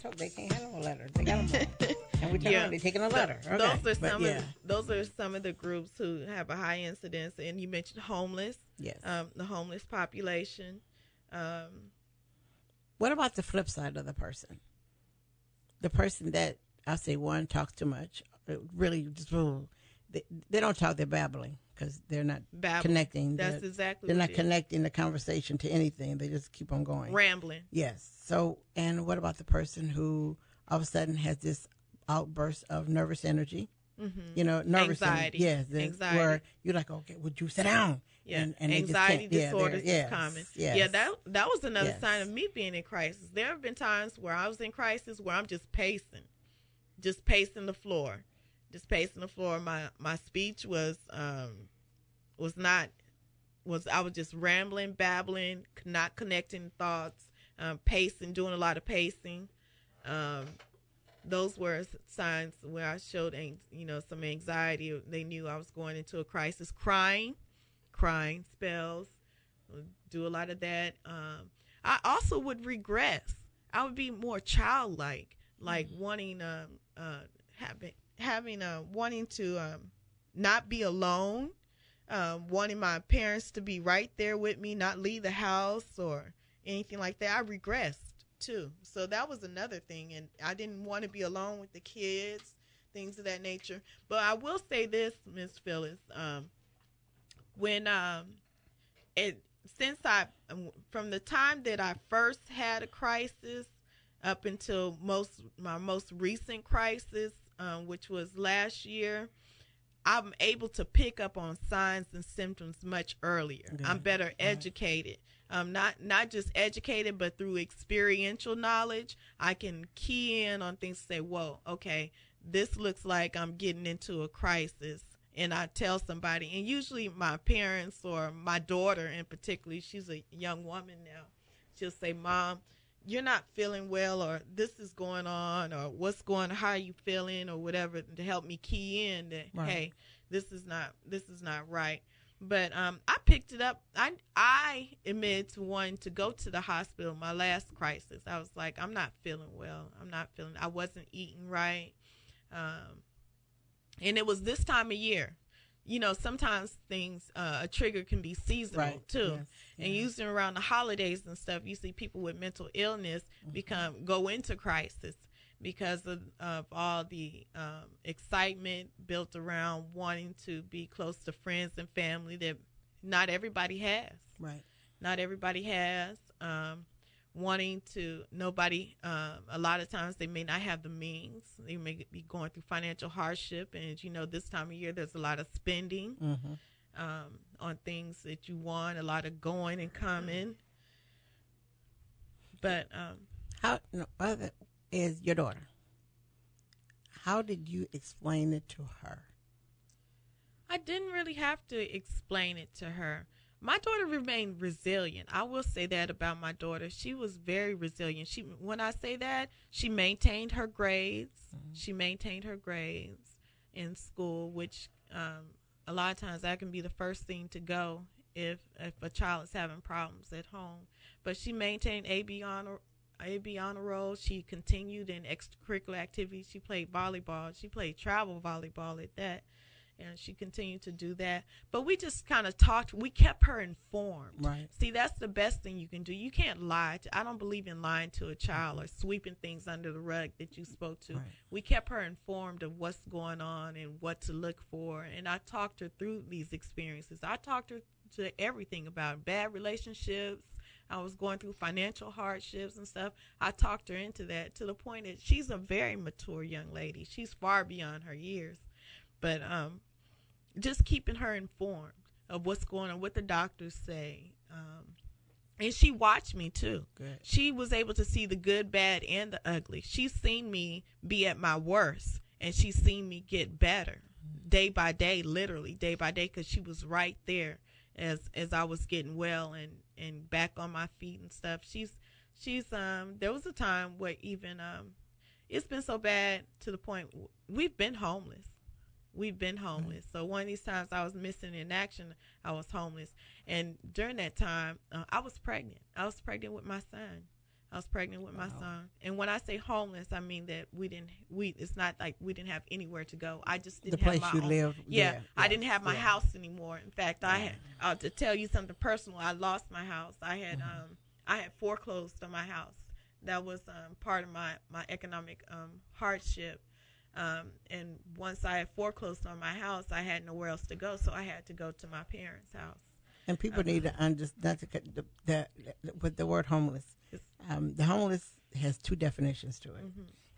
talk. They can't handle a letter. They got them all. And we tell them they're taking a letter. Okay. Those are some of the groups who have a high incidence. And you mentioned homeless. Yes. The homeless population. What about the flip side of the person? The person that, I'll say, one, talks too much. Really, just they don't talk, they're babbling because they're not connecting. That's exactly They're not connecting the conversation to anything. They just keep on going. Rambling. Yes. So, and what about the person who all of a sudden has this outburst of nervous energy? Mm-hmm. You know, nervous anxiety. Yes. Anxiety. Where you're like, okay, would you sit down? Yeah. And anxiety disorders is common. Yes. Yeah, that was another sign of me being in crisis. There have been times where I was in crisis where I'm just pacing the floor. My speech was I was just rambling, babbling, not connecting thoughts, pacing, doing a lot of pacing. Those were signs where I showed, some anxiety. They knew I was going into a crisis. Crying spells. Do a lot of that. I also would regress. I would be more childlike, like wanting wanting to not be alone, wanting my parents to be right there with me, not leave the house or anything like that. I regressed too. So that was another thing. And I didn't want to be alone with the kids, things of that nature. But I will say this, Miss Phyllis, from the time that I first had a crisis up until my most recent crisis, which was last year, I'm able to pick up on signs and symptoms much earlier. Okay. I'm better educated. Not just educated, but through experiential knowledge, I can key in on things and say, whoa, okay, this looks like I'm getting into a crisis. And I tell somebody, and usually my parents or my daughter in particular, she's a young woman now, she'll say, Mom, you're not feeling well, or this is going on, or what's going on, how are you feeling, or whatever, to help me key in that, hey, this is not right. But I picked it up. I admitted to wanting to go to the hospital my last crisis. I was like, I'm not feeling well. I wasn't eating right. And it was this time of year. Sometimes things, a trigger can be seasonal too. Yes. And usually around the holidays and stuff, you see people with mental illness go into crisis because of all the excitement built around wanting to be close to friends and family that not everybody has. Right. Not everybody has. Wanting to, a lot of times they may not have the means. They may be going through financial hardship. And this time of year, there's a lot of spending on things that you want, a lot of going and coming. But other is your daughter. How did you explain it to her? I didn't really have to explain it to her. My daughter remained resilient. I will say that about my daughter. She was very resilient. When I say that, she maintained her grades. Mm-hmm. She maintained her grades in school, which a lot of times that can be the first thing to go if a child is having problems at home. But she maintained AB honor roll. She continued in extracurricular activities. She played volleyball. She played travel volleyball at that. And she continued to do that. But we just kind of talked. We kept her informed. Right. See, that's the best thing you can do. You can't lie. I don't believe in lying to a child or sweeping things under the rug that you spoke to. Right. We kept her informed of what's going on and what to look for. And I talked her through these experiences. I talked her to everything about bad relationships. I was going through financial hardships and stuff. I talked her into that to the point that she's a very mature young lady. She's far beyond her years. But just keeping her informed of what's going on, what the doctors say. And she watched me, too. Good. She was able to see the good, bad, and the ugly. She's seen me be at my worst, and she's seen me get better day by day, literally day by day, because she was right there as I was getting well and back on my feet and stuff. She's there was a time where even it's been so bad to the point we've been homeless. So one of these times I was missing in action, I was homeless. And during that time, I was pregnant. I was pregnant with my son. I was pregnant with my son. And when I say homeless, I mean that it's not like we didn't have anywhere to go. I just didn't have my own. The place you live. Yeah, I didn't have my house anymore. In fact, I had, to tell you something personal, I lost my house. I had foreclosed on my house. That was part of my economic hardship. And once I had foreclosed on my house, I had nowhere else to go, so I had to go to my parents' house. And people need to understand with the word homeless. The homeless has two definitions to it.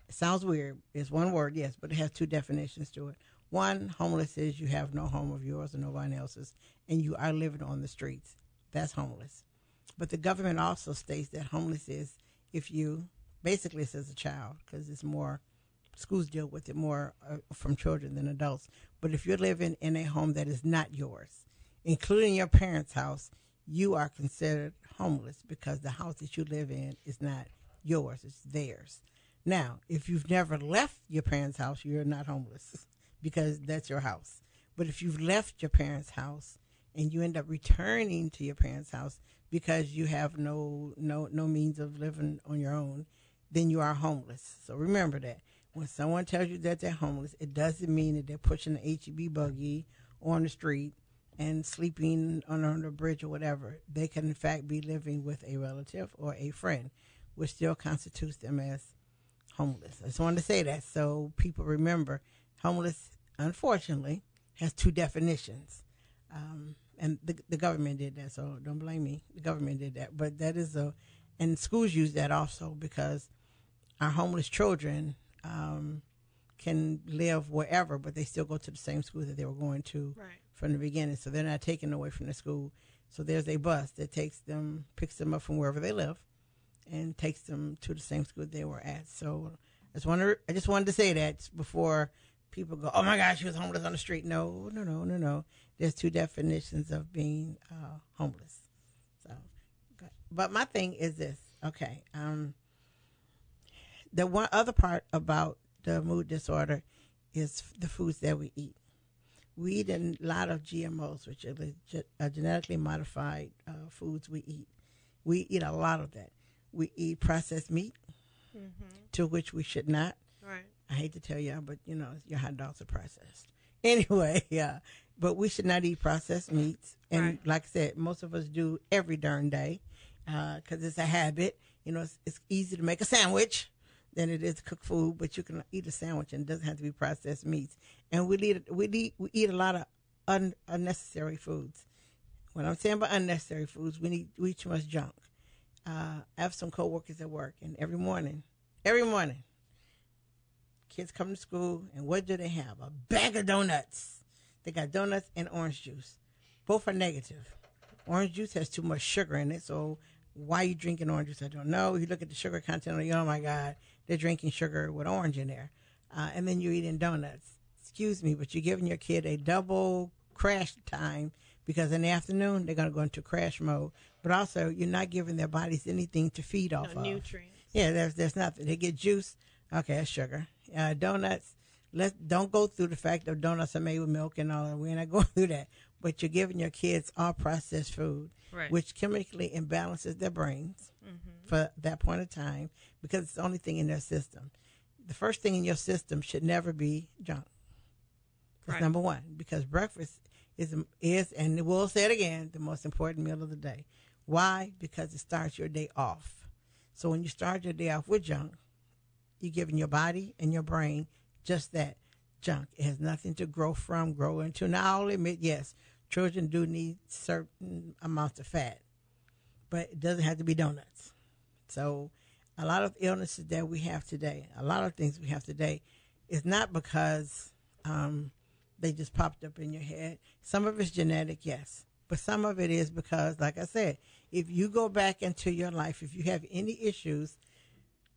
It sounds weird. It's one word, yes, but it has two definitions to it. One, homeless is you have no home of yours or nobody else's, and you are living on the streets. That's homeless. But the government also states that homeless is if you, basically it says a child, because it's more, schools deal with it more from children than adults. But if you're living in a home that is not yours, including your parents' house, you are considered homeless because the house that you live in is not yours, it's theirs. Now, if you've never left your parents' house, you're not homeless because that's your house. But if you've left your parents' house and you end up returning to your parents' house because you have no means of living on your own, then you are homeless. So remember that. When someone tells you that they're homeless, it doesn't mean that they're pushing an HEB buggy on the street and sleeping on a bridge or whatever. They can, in fact, be living with a relative or a friend, which still constitutes them as homeless. I just wanted to say that so people remember homeless, unfortunately, has two definitions. And the government did that, so don't blame me. The government did that. But that is and schools use that also because our homeless children can live wherever, but they still go to the same school that they were going to from the beginning. So they're not taken away from the school. So there's a bus that picks them up from wherever they live and takes them to the same school they were at. So I just wanted to say that before people go, oh my gosh, she was homeless on the street. No. There's two definitions of being homeless. So, okay. But my thing is this. Okay. The one other part about the mood disorder is the foods that we eat. We eat a lot of GMOs, which are genetically modified foods we eat. We eat a lot of that. We eat processed meat, to which we should not. Right. I hate to tell y'all, but your hot dogs are processed. Anyway, yeah. But we should not eat processed meats. And like I said, most of us do every darn day because it's a habit. It's easy to make a sandwich than it is to cook food, but you can eat a sandwich and it doesn't have to be processed meats. And we eat a lot of unnecessary foods. When I'm saying about unnecessary foods, we eat too much junk. I have some coworkers at work, and every morning, kids come to school, and what do they have? A bag of donuts. They got donuts and orange juice. Both are negative. Orange juice has too much sugar in it, so why are you drinking orange juice? I don't know. You look at the sugar content, oh my God, they're drinking sugar with orange in there. And then you're eating donuts. Excuse me, but you're giving your kid a double crash time because in the afternoon, they're going to go into crash mode. But also, you're not giving their bodies anything to feed off of. Nutrients. Yeah, there's nothing. They get juice. Okay, that's sugar. Donuts. Don't go through the fact that donuts are made with milk and all that. We're not going through that. But you're giving your kids all processed food, which chemically imbalances their brains for that point of time because it's the only thing in their system. The first thing in your system should never be junk. That's number one, because breakfast is, and we'll say it again, the most important meal of the day. Why? Because it starts your day off. So when you start your day off with junk, you're giving your body and your brain just that junk. It has nothing to grow into. Now, I'll admit, yes, children do need certain amounts of fat, but it doesn't have to be donuts. So a lot of illnesses that we have today, a lot of things we have today, is not because they just popped up in your head. Some of it's genetic, yes, but some of it is because, like I said, if you go back into your life, if you have any issues,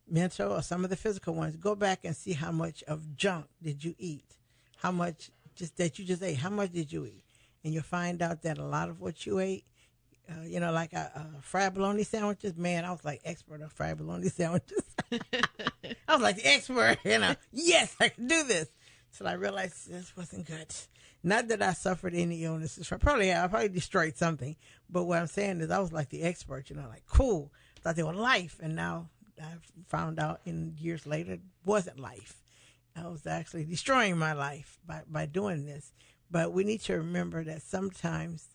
mental or some of the physical ones, go back and see how much of junk did you eat, how much that you just ate, how much did you eat, and you'll find out that a lot of what you ate, like fried bologna sandwiches. Man, I was like expert on fried bologna sandwiches. I was like the expert, yes, I can do this. Till I realized this wasn't good. Not that I suffered any illnesses. I probably destroyed something. But what I'm saying is I was like the expert, like, cool. thought they were life, and now I found out in years later it wasn't life. I was actually destroying my life by doing this. But we need to remember that sometimes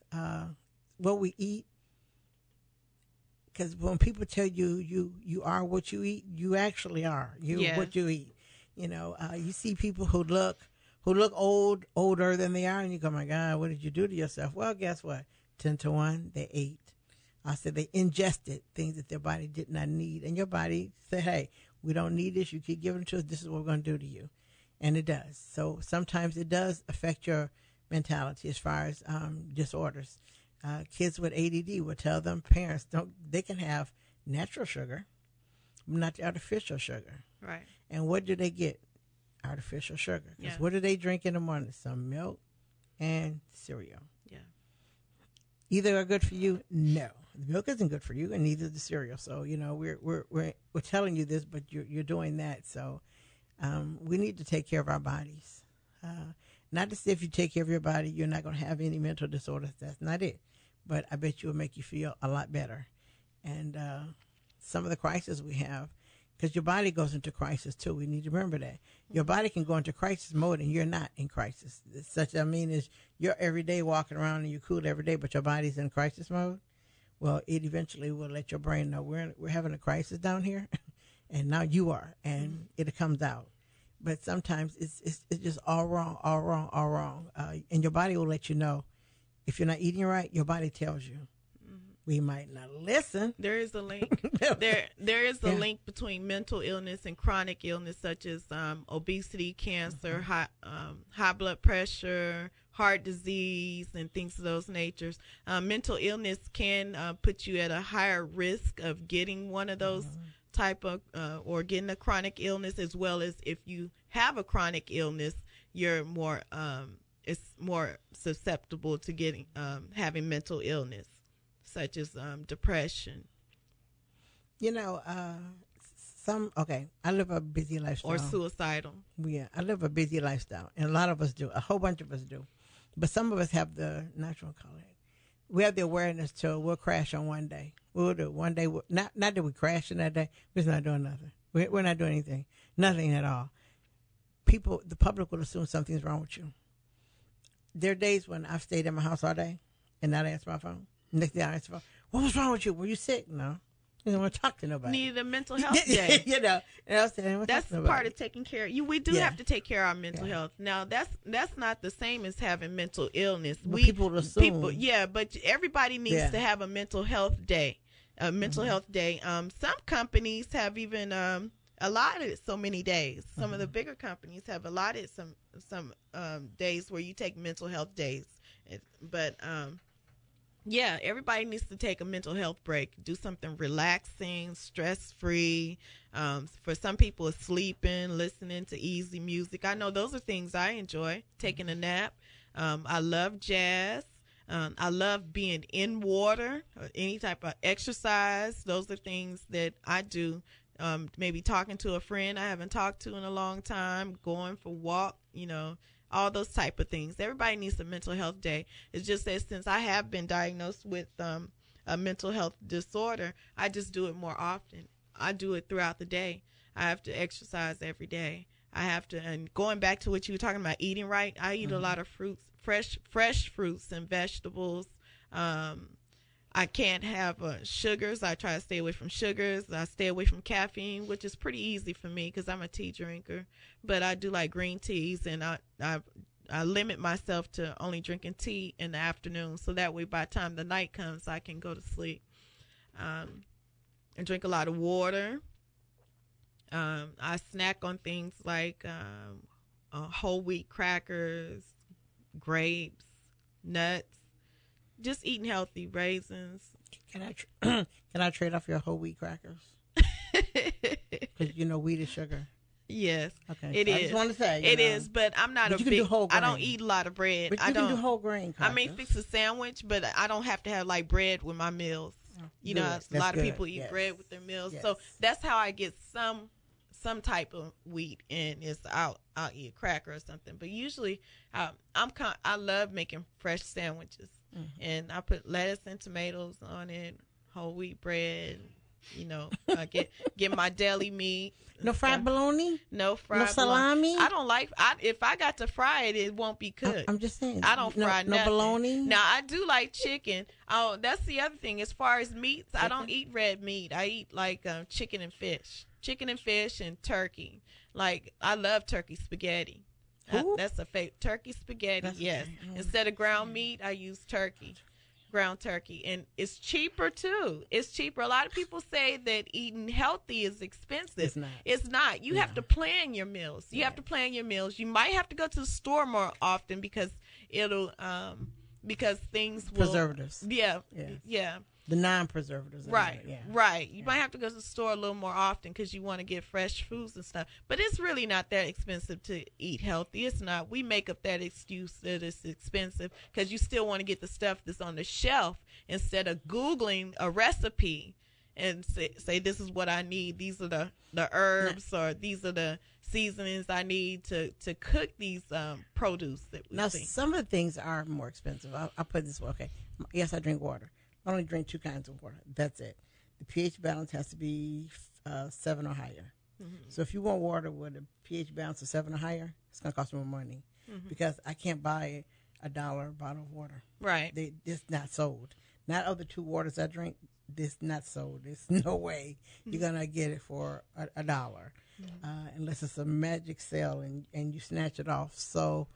what we eat, because when people tell you you are what you eat, you actually are what you eat. You know, you see people who look older than they are, and you go, my God, what did you do to yourself? Well, guess what? 10 to 1, they ate. I said they ingested things that their body did not need. And your body said, hey, we don't need this. You keep giving it to us. This is what we're going to do to you. And it does. So sometimes it does affect your mentality as far as disorders. Kids with ADD will tell them parents they can have natural sugar, not the artificial sugar. Right. And what do they get? Artificial sugar. Because what do they drink in the morning? Some milk and cereal. Yeah. Either are good for you? No. The milk isn't good for you, and neither is the cereal. So, you know, we're telling you this, but you're doing that. So we need to take care of our bodies. Not to say if you take care of your body, you're not going to have any mental disorders. That's not it. But I bet you will make you feel a lot better. And some of the crises we have, because your body goes into crisis too. We need to remember that. Your body can go into crisis mode and you're not in crisis. Is you're every day walking around and you're cool every day, but your body's in crisis mode. Well, it eventually will let your brain know we're having a crisis down here, and now you are, and it comes out. But sometimes it's just all wrong. And your body will let you know if you're not eating right. Your body tells you. We might not listen. There is a link. there is a link between mental illness and chronic illness, such as obesity, cancer, high blood pressure, heart disease, and things of those natures. Mental illness can put you at a higher risk of getting one of those type of or getting a chronic illness, as well as if you have a chronic illness, you're more it's more susceptible to getting having mental illness, such as depression. You know, I live a busy lifestyle. Or suicidal. Yeah, I live a busy lifestyle, and a lot of us do. A whole bunch of us do. But some of us have the natural color. We have the awareness to we'll crash on one day. We'll do one day. Not that we crash in that day. We're just not doing nothing. We're not doing anything. Nothing at all. The public will assume something's wrong with you. There are days when I've stayed in my house all day and not answered my phone. Next day I answer the phone. What was wrong with you? Were you sick? No. You don't want to talk to nobody. Needed a mental health day. You know, and I was saying, that's part of taking care of you. We do have to take care of our mental health. Now, that's not the same as having mental illness. People assume. But everybody needs to have a mental health day. A mental health day. Some companies have even allotted so many days. Some of the bigger companies have allotted some days where you take mental health days. But everybody needs to take a mental health break. Do something relaxing, stress-free. For some people, it's sleeping, listening to easy music. I know those are things I enjoy. Taking a nap. I love jazz. I love being in water, or any type of exercise. Those are things that I do. Maybe talking to a friend I haven't talked to in a long time, going for a walk, all those type of things. Everybody needs a mental health day. It's just that since I have been diagnosed with a mental health disorder, I just do it more often. I do it throughout the day. I have to exercise every day. I have to, and going back to what you were talking about, eating right, I eat a lot of fruits, fresh fruits and vegetables. I can't have sugars. I try to stay away from sugars. I stay away from caffeine, which is pretty easy for me because I'm a tea drinker. But I do like green teas, and I limit myself to only drinking tea in the afternoon, so that way by the time the night comes, I can go to sleep. I drink a lot of water. I snack on things like whole wheat crackers, grapes, nuts. Just eating healthy, raisins. Can I trade off your whole wheat crackers? Because wheat is sugar. Yes, okay. It is. I just want to say it is, but I'm not a big. I don't eat a lot of bread. But you can do whole grain crackers. I may fix a sandwich, but I don't have to have like bread with my meals. A lot of people eat bread with their meals, so that's how I get some type of wheat in. Is I'll eat a cracker or something, but usually I love making fresh sandwiches. And I put lettuce and tomatoes on it, whole wheat bread, Get my deli meat. No fried bologna? No fried No salami? bologna. I don't like, if I got to fry it, it won't be cooked. I'm just saying. I don't fry nothing. No bologna? Now, I do like chicken. Oh, that's the other thing. As far as meats, I don't eat red meat. I eat like chicken and fish. Chicken and fish and turkey. Like, I love turkey spaghetti. That's a favorite. Turkey spaghetti, yes. Instead of ground meat, I use turkey. Ground turkey, and it's cheaper too. It's cheaper. A lot of people say that eating healthy is expensive. It's not. You have to plan your meals. You have to plan your meals. You might have to go to the store more often because things will, preservatives. Yeah. The non-preservatives. Right. Right. You might have to go to the store a little more often because you want to get fresh foods and stuff. But it's really not that expensive to eat healthy. It's not. We make up that excuse that it's expensive because you still want to get the stuff that's on the shelf instead of Googling a recipe and say this is what I need. These are the herbs or these are the seasonings I need to cook these produce that we now see. Some of the things are more expensive. I'll put it this way. Okay. Yes, I drink water. I only drink 2 kinds of water. That's it. The pH balance has to be 7 or higher. Mm-hmm. So if you want water with a pH balance of 7 or higher, it's going to cost more money because I can't buy $1 bottle of water. Right. It's not sold. Not of the 2 waters I drink, this not sold. There's no way you're going to get it for $1 unless it's a magic sale and you snatch it off. So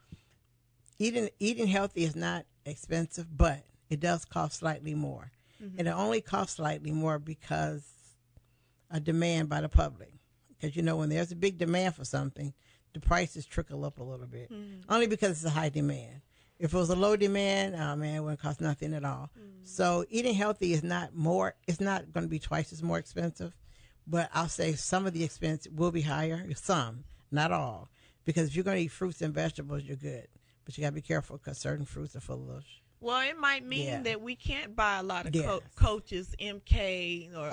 eating healthy is not expensive, but it does cost slightly more. And it only costs slightly more because of demand by the public. Because, when there's a big demand for something, the prices trickle up a little bit. Only because it's a high demand. If it was a low demand, oh man, it wouldn't cost nothing at all. So eating healthy is not more, it's not going to be twice as more expensive. But I'll say some of the expense will be higher. Some, not all. Because if you're going to eat fruits and vegetables, you're good. But you got to be careful because certain fruits are full of Well, it might mean that we can't buy a lot of Coaches, MK, or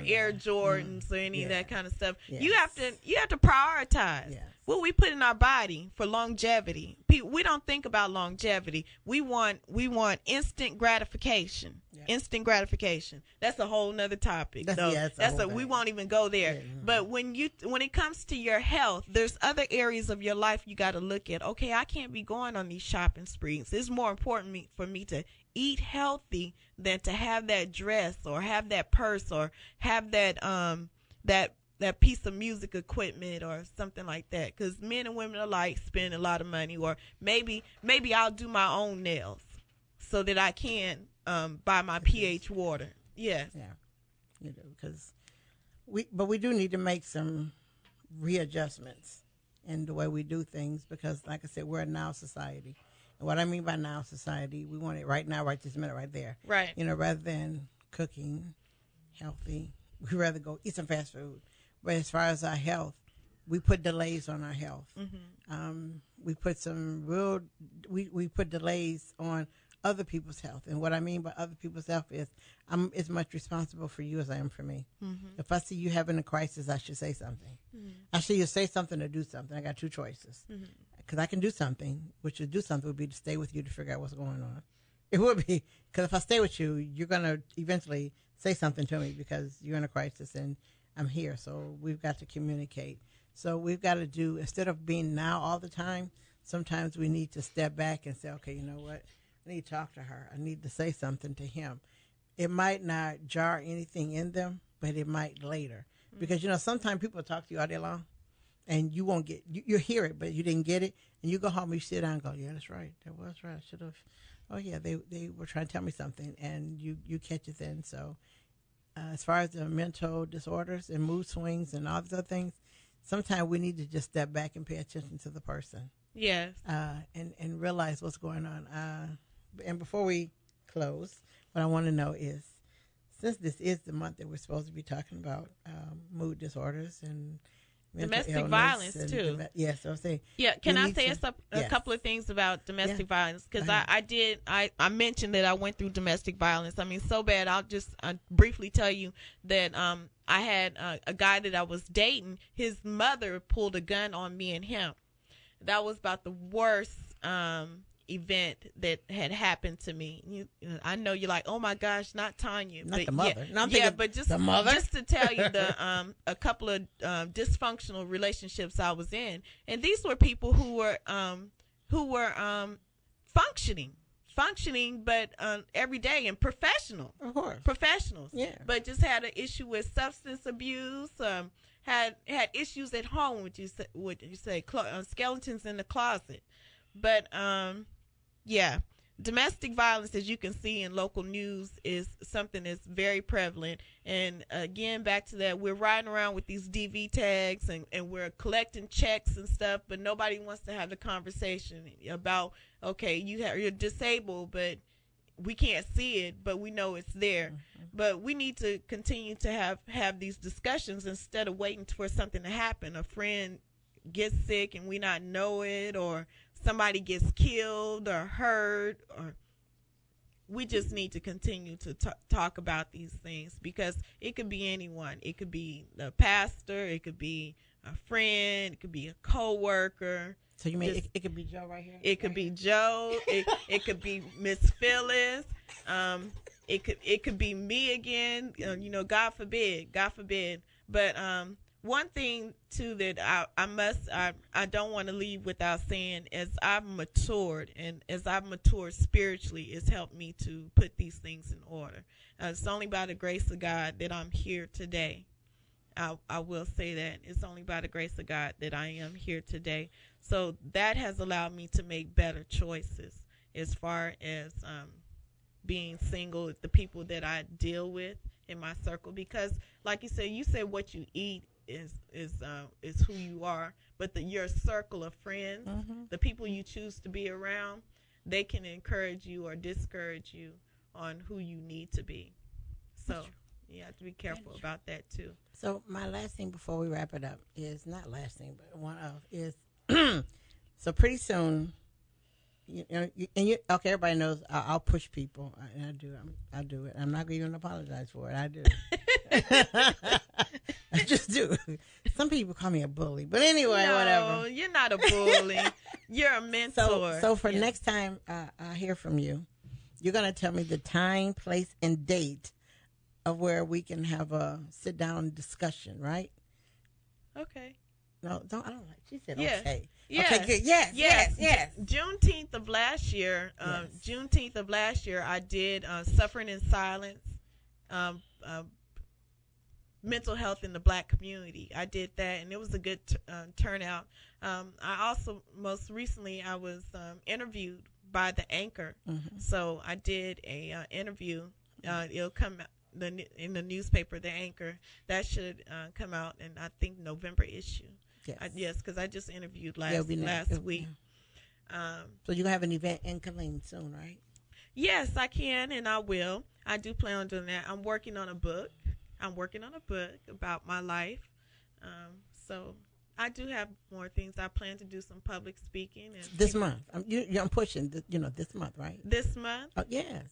Air Jordans or any of that kind of stuff. Yes. You have to prioritize what we put in our body for longevity. We don't think about longevity. We want instant gratification. Yeah. Instant gratification. That's a whole nother topic. We won't even go there. Yeah. But when it comes to your health, there's other areas of your life you got to look at. Okay, I can't be going on these shopping sprees. It's more important for me to eat healthy than to have that dress or have that purse or have that piece of music equipment or something like that. Because men and women alike spend a lot of money. Or maybe I'll do my own nails so that I can buy my pH water. Yes. Yeah. Because we do need to make some readjustments in the way we do things because, like I said, we're a now society. And what I mean by now society, we want it right now, right this minute, right there. Right. Rather than cooking healthy, we'd rather go eat some fast food. But as far as our health, we put delays on our health. We put we put delays on other people's health. And what I mean by other people's health is I'm as much responsible for you as I am for me. If I see you having a crisis, I should say something. I should either say something or do something. I got 2 choices. Because I can do something, which would do something would be to stay with you to figure out what's going on. It would be, because if I stay with you, you're going to eventually say something to me because you're in a crisis and I'm here. So we've got to communicate. So we've got to do, instead of being now all the time, sometimes we need to step back and say, okay, you know what? I need to talk to her. I need to say something to him. It might not jar anything in them, but it might later. Because, sometimes people talk to you all day long and you won't get, you hear it, but you didn't get it. And you go home and you sit down and go, yeah, that's right. That was right. I should have. Oh, yeah, they were trying to tell me something. And you catch it then. So as far as the mental disorders and mood swings and all these other things, sometimes we need to just step back and pay attention to the person. Yes. And realize what's going on. And before we close, what I want to know is, since this is the month that we're supposed to be talking about mood disorders and domestic violence too. Yes, I'm saying. Yeah, can I say a couple of things about domestic violence? Because I mentioned that I went through domestic violence. I mean, so bad. I'll briefly tell you that I had a guy that I was dating. His mother pulled a gun on me and him. That was about the worst event that had happened to me. I know you're like, oh my gosh, not Tanya, not but the mother. But just the mother. Just to tell you a couple of dysfunctional relationships I was in, and these were people who were functioning, but every day, and professionals, yeah, but just had an issue with substance abuse. Had issues at home, would you say skeletons in the closet. But yeah, domestic violence, as you can see in local news, is something that's very prevalent. And again, back to that, we're riding around with these DV tags and we're collecting checks and stuff, but nobody wants to have the conversation about, okay, you're disabled, but we can't see it, but we know it's there. Mm-hmm. But we need to continue to have these discussions instead of waiting for something to happen. A friend gets sick and we not know it, or somebody gets killed or hurt, or we just need to continue to talk about these things, because it could be anyone. It could be the pastor, it could be a friend, it could be a coworker. So you mean it could be Joe right here? It could be Joe. It could be Miss Phyllis. It could be me again. God forbid. But one thing too that I don't want to leave without saying, as I've matured and as I've matured spiritually, it's helped me to put these things in order. It's only by the grace of God that I'm here today. I will say that it's only by the grace of God that I am here today. So that has allowed me to make better choices as far as being single, the people that I deal with in my circle. Because, like you said what you eat is who you are. But your circle of friends, mm-hmm. the people you choose to be around, they can encourage you or discourage you on who you need to be. So you have to be careful about that too. So my last thing before we wrap it up is, not last thing, but one of is, so pretty soon, okay, everybody knows I'll push people, and I do it. I'm not going to even apologize for it. I do. I just do. Some people call me a bully, but anyway, whatever. No, you're not a bully. You're a mentor. So for next time I hear from you, you're going to tell me the time, place, and date of where we can have a sit-down discussion, right? Okay. No, don't. I don't like. She said, yes. "Okay." Yes. Okay. Good. Yes. Juneteenth of last year. I did Suffering in Silence, mental health in the Black community. I did that, and it was a good turnout. I also, most recently, I was interviewed by the Anchor. Mm-hmm. So I did a interview. It'll come out in the newspaper, the Anchor. That should come out in, I think, November issue. Yes, because I just interviewed last week. So you're going to have an event in Killeen soon, right? Yes, I can, and I will. I do plan on doing that. I'm working on a book about my life. So I do have more things. I plan to do some public speaking. And this month. I'm pushing, this month, right? This month? Yes.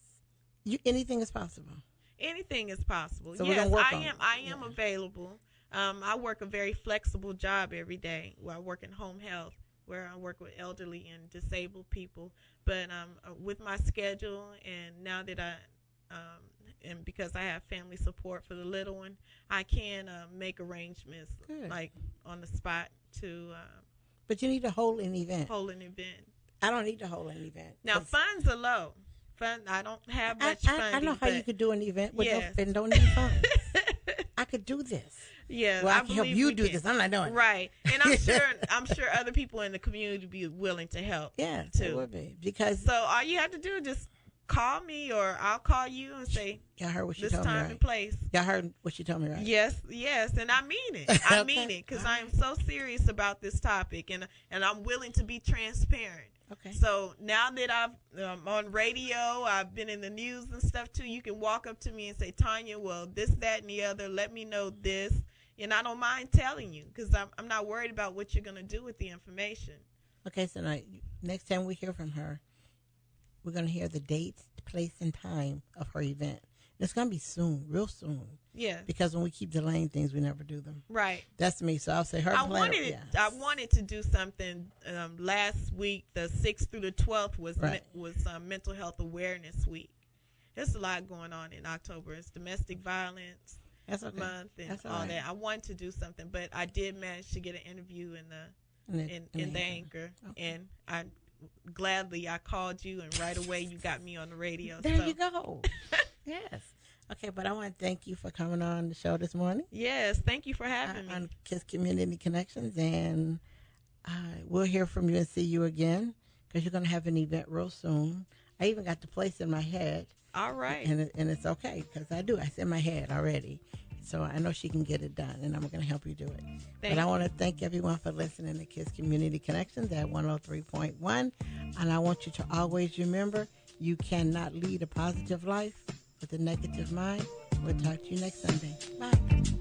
Anything is possible. Anything is possible. So yes, I am available. I work a very flexible job every day, where I work in home health, where I work with elderly and disabled people. But with my schedule, and now that and because I have family support for the little one, I can make arrangements like on the spot to. But you need to hold an event. I don't need to hold an event. Now funds are low. I don't have much funding. I know how you could do an event and don't need funds. I could do this. Yeah, well, I can help you do this. I'm not doing it. Right, and I'm sure other people in the community would be willing to help. Yeah, too. It would be, because so all you have to do is just call me, or I'll call you and say, "Y'all heard what she this told me, time right? and place." Y'all heard what she told me, right? Yes, and I mean it. I mean it, because I am so serious about this topic, and I'm willing to be transparent. Okay. So now that I'm on radio, I've been in the news and stuff too, you can walk up to me and say, Tanya, well, this, that, and the other, let me know this. And I don't mind telling you, because I'm not worried about what you're going to do with the information. Okay, so now, next time we hear from her, we're going to hear the date, place, and time of her event. It's going to be soon, real soon. Yeah. Because when we keep delaying things, we never do them. Right. That's me. So I'll say her plan. I wanted to do something last week. The 6th through the 12th was Mental Health Awareness Week. There's a lot going on in October. It's Domestic Violence Month and all that. I wanted to do something, but I did manage to get an interview in the Anchor, and I called you, and right away you got me on the radio. There you go. Yes. Okay, but I want to thank you for coming on the show this morning. Yes, thank you for having me. On KISS Community Connections, and we'll hear from you and see you again, because you're going to have an event real soon. I even got the place in my head. All right. And it's okay, because I do. It's in my head already. So I know she can get it done, and I'm going to help you do it. I want to thank everyone for listening to KISS Community Connections at 103.1. And I want you to always remember, you cannot lead a positive life with a negative mind. We'll talk to you next Sunday. Bye.